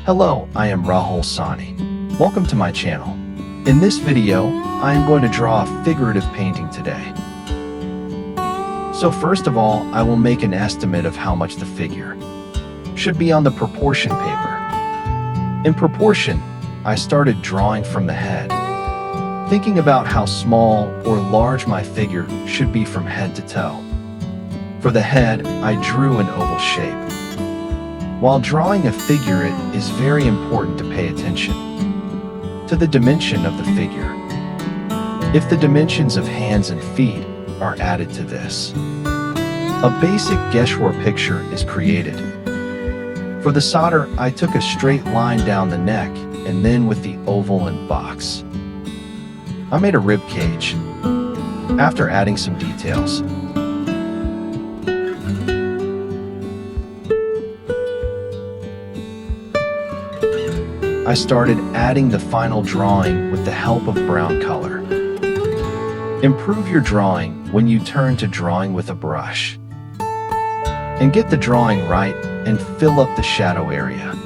Hello, I am Rahul Sani. Welcome to my channel. In this video, I am going to draw a figurative painting today. So first of all, I will make an estimate of how much the figure should be on the proportion paper. In proportion, I started drawing from the head, thinking about how small or large my figure should be from head to toe. For the head, I drew an oval shape. While drawing a figure, it is very important to pay attention to the dimension of the figure. If the dimensions of hands and feet are added to this, a basic Geshwar picture is created. For the solder, I took a straight line down the neck and then with the oval and box, I made a rib cage. After adding some details, I started adding the final drawing with the help of brown color. Improve your drawing when you turn to drawing with a brush. And get the drawing right and fill up the shadow area.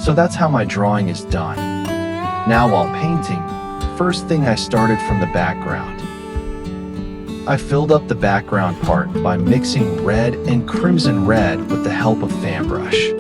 So that's how my drawing is done. Now while painting, first thing I started from the background. I filled up the background part by mixing red and crimson red with the help of fan brush.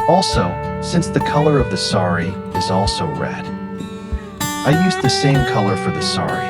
Also, since the color of the sari is also red, I used the same color for the sari.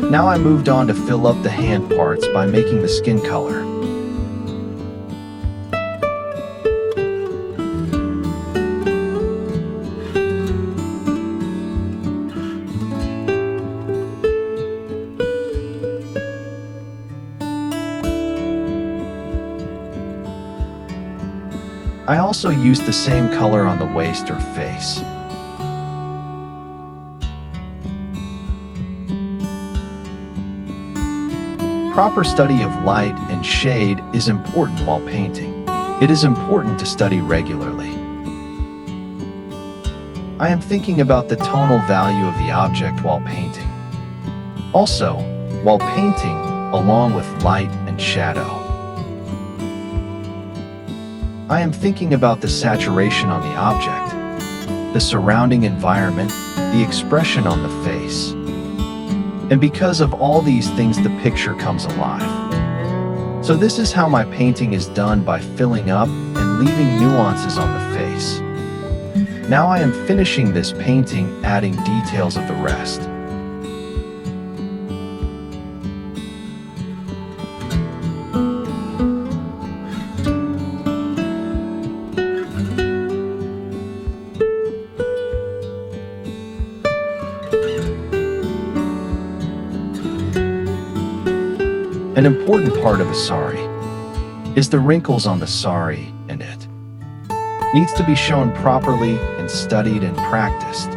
Now I moved on to fill up the hand parts by making the skin color. I also used the same color on the waist or face. Proper study of light and shade is important while painting. It is important to study regularly. I am thinking about the tonal value of the object while painting. Also, while painting, along with light and shadow. I am thinking about the saturation on the object, the surrounding environment, the expression on the face. And because of all these things, the picture comes alive. So this is how my painting is done, by filling up and leaving nuances on the face. Now I am finishing this painting, adding details of the rest. An important part of a sari is the wrinkles on the sari, and it needs to be shown properly and studied and practiced.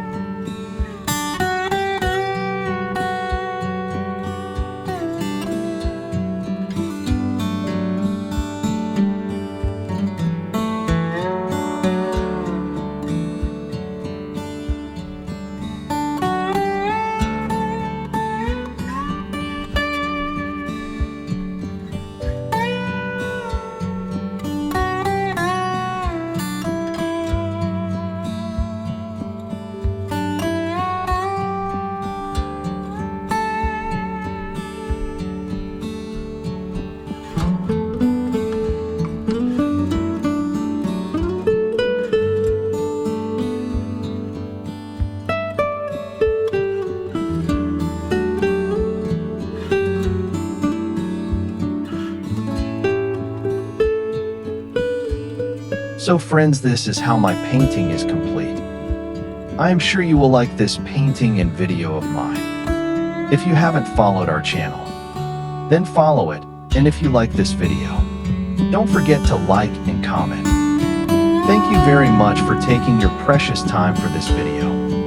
So friends, this is how my painting is complete. I am sure you will like this painting and video of mine. If you haven't followed our channel, then follow it, and if you like this video, don't forget to like and comment. Thank you very much for taking your precious time for this video.